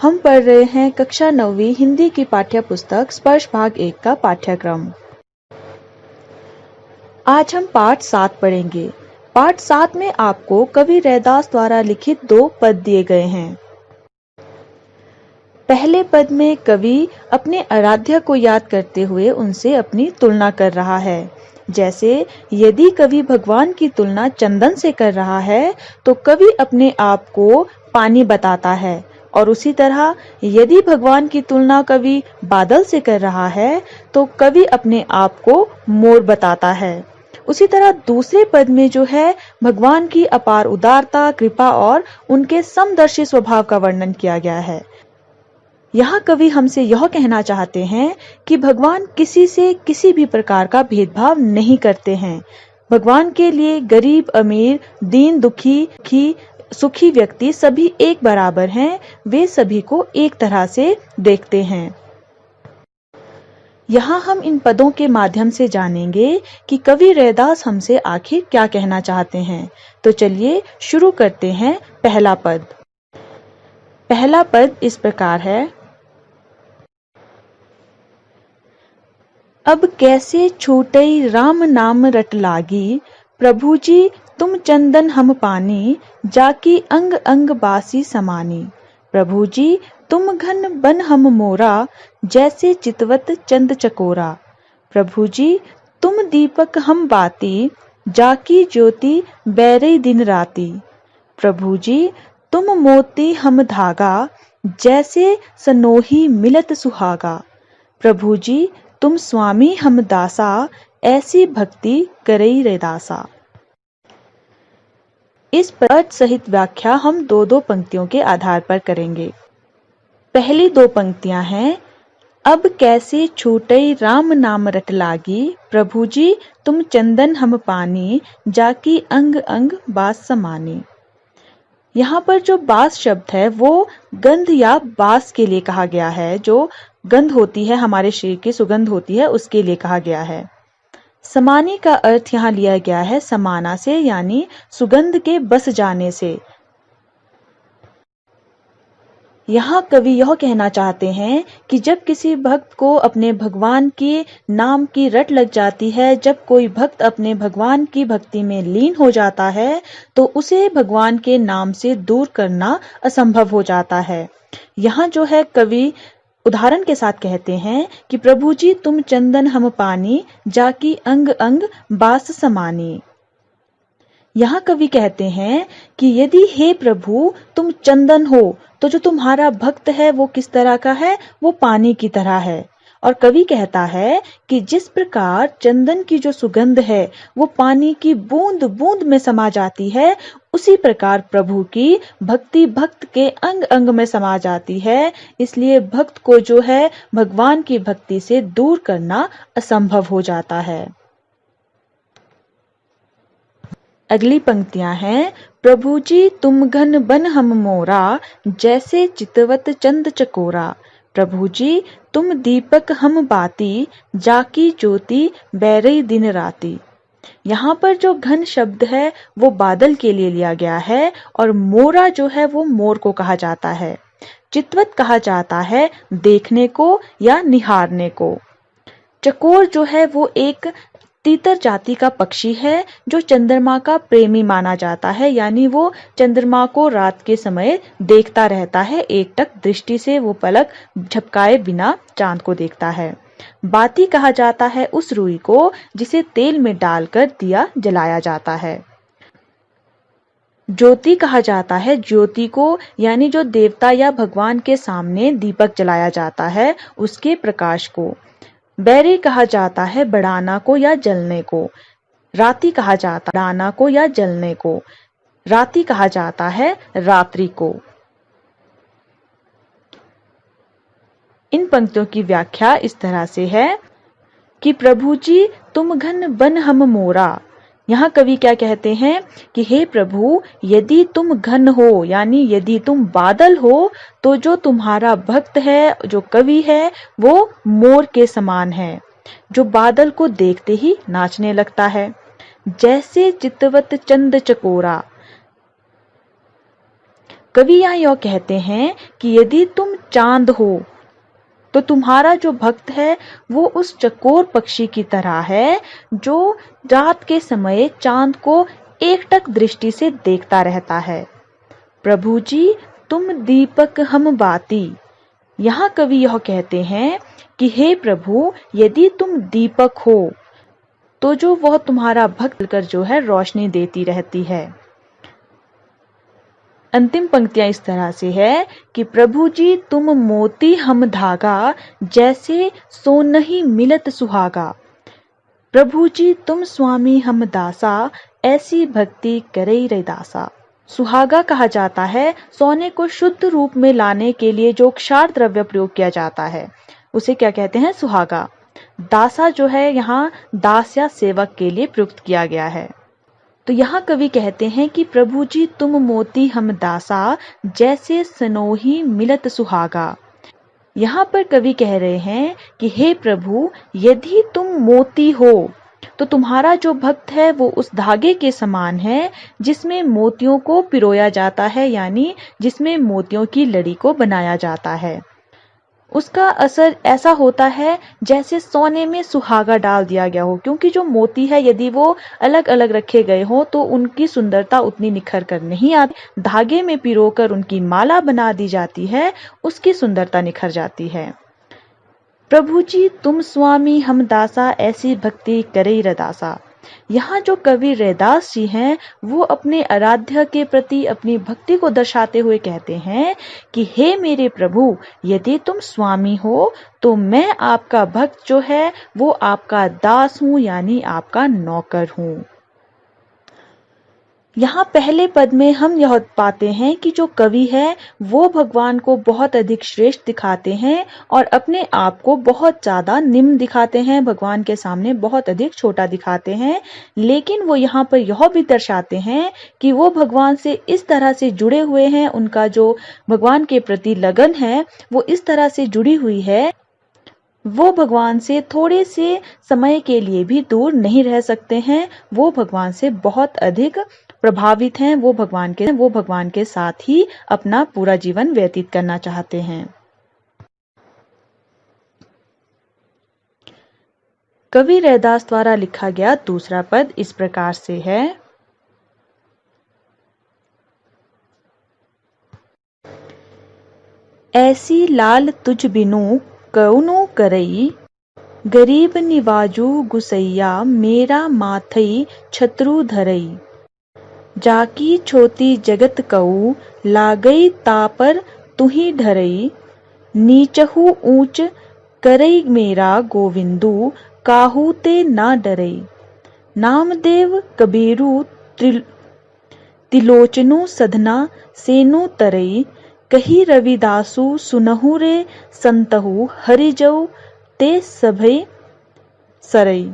हम पढ़ रहे हैं कक्षा 9वीं हिंदी की पाठ्य पुस्तक स्पर्श भाग 1 का पाठ्यक्रम। आज हम पाठ 7 पढ़ेंगे। पाठ 7 में आपको कवि रैदास द्वारा लिखित 2 पद दिए गए हैं। पहले पद में कवि अपने आराध्य को याद करते हुए उनसे अपनी तुलना कर रहा है। जैसे यदि कवि भगवान की तुलना चंदन से कर रहा है तो कवि अपने आप को पानी बताता है, और उसी तरह यदि भगवान की तुलना कवि बादल से कर रहा है तो कवि अपने आप को मोर बताता है। उसी तरह दूसरे पद में जो है भगवान की अपार उदारता, कृपा और उनके समदर्शी स्वभाव का वर्णन किया गया है। यहाँ कवि हमसे यह कहना चाहते हैं कि भगवान किसी से किसी भी प्रकार का भेदभाव नहीं करते हैं। भगवान के लिए गरीब, अमीर, दीन, दुखी, सुखी व्यक्ति सभी एक बराबर हैं। वे सभी को एक तरह से देखते हैं। यहाँ हम इन पदों के माध्यम से जानेंगे कि कवि रैदास हमसे आखिर क्या कहना चाहते हैं। तो चलिए शुरू करते हैं। पहला पद इस प्रकार है। अब कैसे छूटई राम नाम रट लागी, प्रभु जी तुम चंदन हम पानी, जाकी अंग अंग बासी समानी। प्रभु जी तुम घन बन हम मोरा, जैसे चितवत चंद चकोरा। प्रभु जी तुम दीपक हम बाती, जाकी ज्योति बैरई दिन राती। प्रभु जी तुम मोती हम धागा, जैसे सनोही मिलत सुहागा। प्रभु जी तुम स्वामी हम दासा, ऐसी भक्ति करई रैदासा। इस पद सहित व्याख्या हम दो पंक्तियों के आधार पर करेंगे। पहली 2 पंक्तियां हैं। अब कैसे छूटई राम नाम रट लागी, प्रभु जी तुम चंदन हम पानी, जाकी अंग अंग बास समानी। यहाँ पर जो बास शब्द है वो गंध या बास के लिए कहा गया है। जो गंध होती है, हमारे शरीर की सुगंध होती है, उसके लिए कहा गया है। समानी का अर्थ यहाँ लिया गया है समाना से, यानी सुगंध के बस जाने से। यहाँ कवि यह कहना चाहते हैं कि जब किसी भक्त को अपने भगवान के नाम की रट लग जाती है, जब कोई भक्त अपने भगवान की भक्ति में लीन हो जाता है तो उसे भगवान के नाम से दूर करना असंभव हो जाता है। यहाँ जो है कवि उदाहरण के साथ कहते हैं कि प्रभु जी तुम चंदन हम पानी, जाकी अंग अंग बास समानी। यहाँ कवि कहते हैं कि यदि हे प्रभु तुम चंदन हो तो जो तुम्हारा भक्त है वो किस तरह का है, वो पानी की तरह है। और कवि कहता है कि जिस प्रकार चंदन की जो सुगंध है वो पानी की बूंद बूंद में समा जाती है, उसी प्रकार प्रभु की भक्ति भक्त के अंग अंग में समा जाती है। इसलिए भक्त को जो है भगवान की भक्ति से दूर करना असंभव हो जाता है। अगली पंक्तियां हैं। प्रभु जी तुम घन बन हम मोरा, जैसे चितवत चंद चकोरा। प्रभु जी तुम दीपक हम बाती, जाकी ज्योति बैरई दिन राती। यहाँ पर जो घन शब्द है वो बादल के लिए लिया गया है, और मोरा जो है वो मोर को कहा जाता है। चितवत कहा जाता है देखने को या निहारने को। चकोर जो है वो एक तीतर जाति का पक्षी है जो चंद्रमा का प्रेमी माना जाता है, यानी वो चंद्रमा को रात के समय देखता रहता है। एकटक दृष्टि से वो पलक झपकाए बिना चांद को देखता है। बाती कहा जाता है उस रुई को जिसे तेल में डालकर दिया जलाया जाता है। ज्योति कहा जाता है ज्योति को, यानी जो देवता या भगवान के सामने दीपक जलाया जाता है उसके प्रकाश को। बैरी कहा जाता है बढ़ाना को या जलने को। राती कहा जाता है बढ़ाना को या जलने को। राती कहा जाता है रात्रि को। इन पंक्तियों की व्याख्या इस तरह से है कि प्रभु जी तुम घन बन हम मोरा। यहाँ कवि क्या कहते हैं कि हे प्रभु यदि तुम घन हो, यानी यदि तुम बादल हो, तो जो तुम्हारा भक्त है, जो कवि है, वो मोर के समान है, जो बादल को देखते ही नाचने लगता है। जैसे चितवत चंद चकोरा। कवि यहाँ यह कहते हैं कि यदि तुम चांद हो। तो तुम्हारा जो भक्त है वो उस चकोर पक्षी की तरह है जो रात के समय चांद को एकटक दृष्टि से देखता रहता है। प्रभु जी तुम दीपक हम बाती। यहाँ कवि यह कहते हैं कि हे प्रभु, यदि तुम दीपक हो तो जो वह तुम्हारा भक्त कर जो है रोशनी देती रहती है। अंतिम पंक्तियां इस तरह से है कि प्रभु जी तुम मोती हम धागा, जैसे सोनहि मिलत सुहागा। प्रभु जी तुम स्वामी हम दासा, ऐसी भक्ति करई रे दासा। सुहागा कहा जाता है सोने को शुद्ध रूप में लाने के लिए जो क्षार द्रव्य प्रयोग किया जाता है, उसे क्या कहते हैं? सुहागा। दासा जो है यहाँ दास या सेवक के लिए प्रयुक्त किया गया है। तो यहाँ कवि कहते हैं कि प्रभु जी तुम मोती हम दासा, जैसे सनोही मिलत सुहागा। यहाँ पर कवि कह रहे हैं कि हे प्रभु, यदि तुम मोती हो तो तुम्हारा जो भक्त है वो उस धागे के समान है जिसमें मोतियों को पिरोया जाता है, यानी जिसमें मोतियों की लड़ी को बनाया जाता है। उसका असर ऐसा होता है जैसे सोने में सुहागा डाल दिया गया हो, क्योंकि जो मोती है यदि वो अलग अलग रखे गए हो तो उनकी सुंदरता उतनी निखर कर नहीं आती। धागे में पिरोकर उनकी माला बना दी जाती है, उसकी सुंदरता निखर जाती है। प्रभु जी तुम स्वामी हम दासा, ऐसी भक्ति करे रदासा। यहाँ जो कवि रैदास जी हैं वो अपने आराध्य के प्रति अपनी भक्ति को दर्शाते हुए कहते हैं कि हे मेरे प्रभु, यदि तुम स्वामी हो तो मैं आपका भक्त जो है वो आपका दास हूँ, यानी आपका नौकर हूँ। यहाँ पहले पद में हम यह पाते हैं कि जो कवि है वो भगवान को बहुत अधिक श्रेष्ठ दिखाते हैं और अपने आप को बहुत ज्यादा निम्न दिखाते हैं, भगवान के सामने बहुत अधिक छोटा दिखाते हैं। लेकिन वो यहाँ पर यह भी दर्शाते हैं कि वो भगवान से इस तरह से जुड़े हुए हैं, उनका जो भगवान के प्रति लगन है वो इस तरह से जुड़ी हुई है, वो भगवान से थोड़े से समय के लिए भी दूर नहीं रह सकते हैं। वो भगवान से बहुत अधिक प्रभावित हैं, वो भगवान के साथ ही अपना पूरा जीवन व्यतीत करना चाहते हैं। कवि रैदास द्वारा लिखा गया दूसरा पद इस प्रकार से है। ऐसी लाल तुझ बिनु कौनो करई, गरीब निवाजू गुसैया मेरा माथई छत्रु धरई। जाकी छोटी जगत कऊ लागई तापर तुही ढरई, नीचहु ऊंच करई मेरा गोविंदु काहू ते ना डरई। नामदेव कबीरू तिलोचनु सधना सेनु तरई, कही रविदासु सुनहु रे संतहु हरिजऊ ते सभई सरई।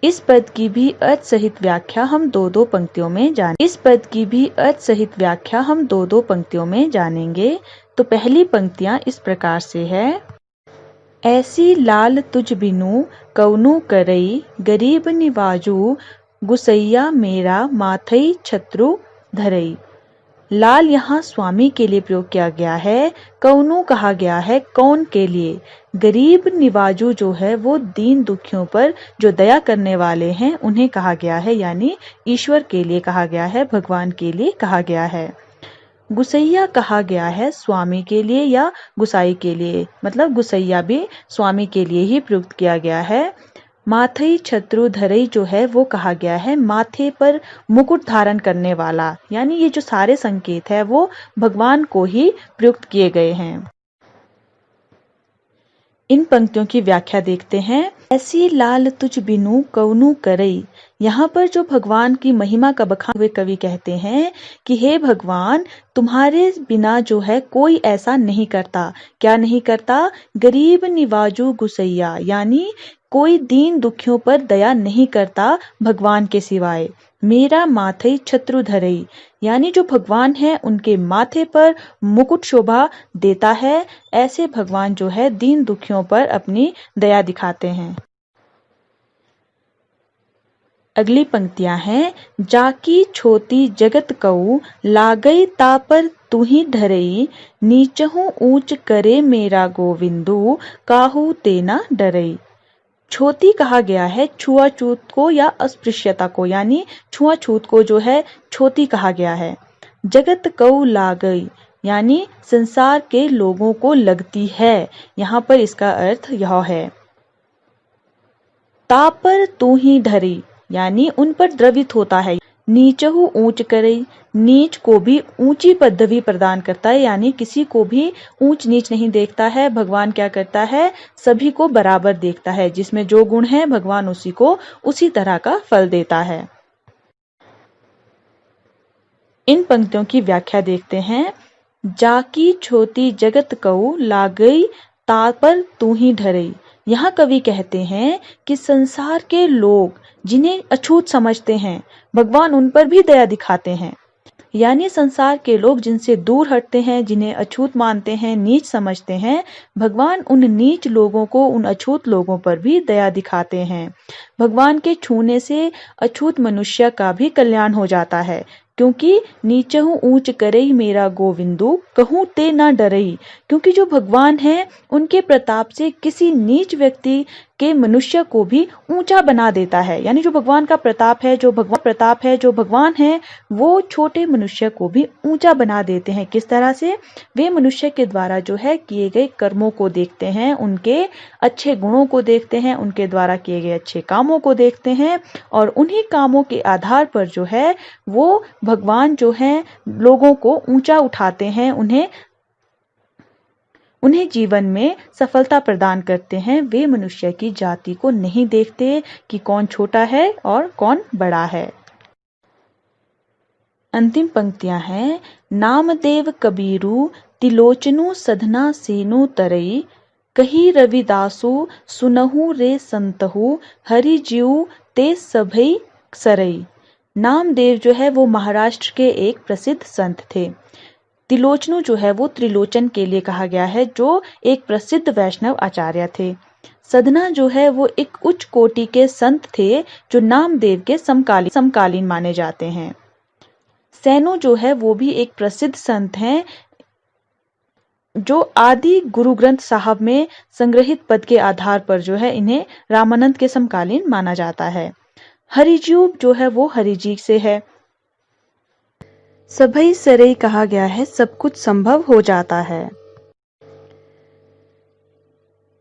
इस पद की भी अर्थ सहित व्याख्या हम दो पंक्तियों में जानेंगे। तो पहली पंक्तियां इस प्रकार से है। ऐसी लाल तुझ बिनु कौनु करई, गरीब निवाजू गुसैया मेरा माथई छत्रु धरई। लाल यहाँ स्वामी के लिए प्रयोग किया गया है, कौनु कहा गया है कौन के लिए। गरीब निवाजू जो है वो दीन दुखियों पर जो दया करने वाले हैं उन्हें कहा गया है, यानी ईश्वर के लिए कहा गया है, भगवान के लिए कहा गया है। गुसैया कहा गया है स्वामी के लिए या गुसाई के लिए, मतलब गुसैया भी स्वामी के लिए ही प्रयुक्त किया गया है। माथई छत्रु धरई जो है वो कहा गया है माथे पर मुकुट धारण करने वाला, यानी ये जो सारे संकेत है वो भगवान को ही प्रयुक्त किए गए हैं। इन पंक्तियों की व्याख्या देखते हैं। ऐसी लाल तुझ बिनु कौनु करई, यहाँ पर जो भगवान की महिमा का बखान हुए कवि कहते हैं कि हे भगवान, तुम्हारे बिना जो है कोई ऐसा नहीं करता। क्या नहीं करता? गरीब निवाजू गुसैया, यानी कोई दीन दुखियों पर दया नहीं करता भगवान के सिवाय। मेरा माथई छत्रु धरई, यानी जो भगवान है उनके माथे पर मुकुट शोभा देता है। ऐसे भगवान जो है दीन दुखियों पर अपनी दया दिखाते हैं। अगली पंक्तियां हैं। जाकी छोटी जगत कऊ लागई तापर तू ही धरई, नीचहु ऊंच करे मेरा गोविंदु, काहू ते न डरई। छोती कहा गया है छुआछूत को या अस्पृश्यता को, यानी छुआछूत को जो है छोती कहा गया है। जगत कऊ लागई, यानी संसार के लोगों को लगती है। यहाँ पर इसका अर्थ यह है। तापर तू ही ढरी, यानी उन पर द्रवित होता है। नीचहु ऊंच करई, नीच को भी ऊंची पदवी प्रदान करता है, यानी किसी को भी ऊंच नीच नहीं देखता है। भगवान क्या करता है, सभी को बराबर देखता है। जिसमें जो गुण है भगवान उसी को उसी तरह का फल देता है। इन पंक्तियों की व्याख्या देखते हैं। जाकी छोटी जगत कऊ लागई, तापर तू ही ढरई। यहाँ कवि कहते हैं कि संसार के लोग जिन्हें अछूत समझते हैं, भगवान उन पर भी दया दिखाते हैं। यानी संसार के लोग जिनसे दूर हटते हैं, जिन्हें अछूत मानते हैं, नीच समझते हैं, भगवान उन नीच लोगों को, उन अछूत लोगों पर भी दया दिखाते हैं। भगवान के छूने से अछूत मनुष्य का भी कल्याण हो जाता है, क्योंकि नीचहु ऊंच करई मेरा गोविंदु, कहूँ ते ना डरई। क्योंकि जो भगवान हैं उनके प्रताप से किसी नीच व्यक्ति के मनुष्य को भी ऊंचा बना देता है। यानी जो भगवान का प्रताप है, जो भगवान है, वो छोटे मनुष्य को भी ऊंचा बना देते हैं। किस तरह से? वे मनुष्य के द्वारा जो है किए गए कर्मों को देखते हैं, उनके अच्छे गुणों को देखते हैं, उनके द्वारा किए गए अच्छे कामों को देखते हैं, और उन्हीं कामों के आधार पर जो है वो भगवान जो है लोगों को ऊंचा उठाते हैं, उन्हें जीवन में सफलता प्रदान करते हैं। वे मनुष्य की जाति को नहीं देखते कि कौन छोटा है और कौन बड़ा है। अंतिम पंक्तियां हैं। नामदेव कबीरू, तिलोचनु सधना सेनु तरई, कही रविदासु सुनहु रे संतहु, हरि जीव ते सभई सरई। नामदेव जो है वो महाराष्ट्र के एक प्रसिद्ध संत थे। तिलोचनु जो है वो त्रिलोचन के लिए कहा गया है, जो एक प्रसिद्ध वैष्णव आचार्य थे। सधना जो है वो एक उच्च कोटि के संत थे, जो नामदेव के समकालीन माने जाते हैं। सैनु जो है वो भी एक प्रसिद्ध संत हैं, जो आदि गुरु ग्रंथ साहब में संग्रहित पद के आधार पर जो है इन्हें रामानंद के समकालीन माना जाता है। हरिजीव जो है वो हरिजी से है। सभई सरई कहा गया है, सब कुछ संभव हो जाता है।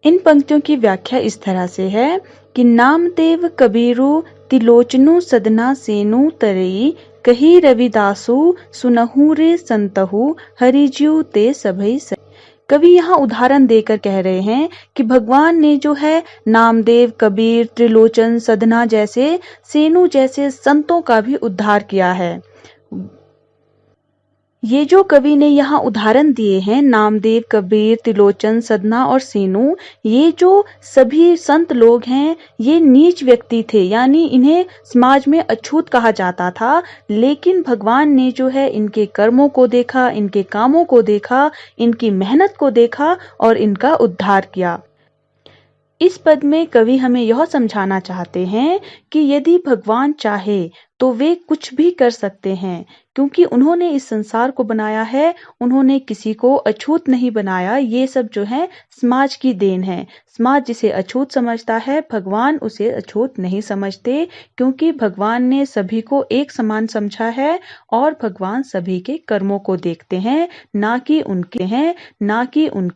इन पंक्तियों की व्याख्या इस तरह से है कि नामदेव कबीरू, तिलोचनु सदना सेनु तरई, कही रविदासु सुनहु रे संतहु, हरिजीव ते सभई सरई। कवि यहाँ उदाहरण देकर कह रहे हैं कि भगवान ने जो है नामदेव, कबीर, त्रिलोचन, सदना जैसे, सेनु जैसे संतों का भी उद्धार किया है। ये जो कवि ने यहाँ उदाहरण दिए हैं, नामदेव, कबीर, त्रिलोचन, सदना और सेनु, ये जो सभी संत लोग हैं, ये नीच व्यक्ति थे, यानी इन्हें समाज में अछूत कहा जाता था। लेकिन भगवान ने जो है इनके कर्मों को देखा, इनके कामों को देखा, इनकी मेहनत को देखा और इनका उद्धार किया। इस पद में कवि हमें यह समझाना चाहते हैं कि यदि भगवान चाहे तो वे कुछ भी कर सकते हैं, क्योंकि उन्होंने इस संसार को बनाया है, उन्होंने किसी को अछूत नहीं बनाया। ये सब जो है समाज की देन है। समाज जिसे अछूत समझता है, भगवान उसे अछूत नहीं समझते, क्योंकि भगवान ने सभी को एक समान समझा है और भगवान सभी के कर्मों को देखते हैं, ना कि उनके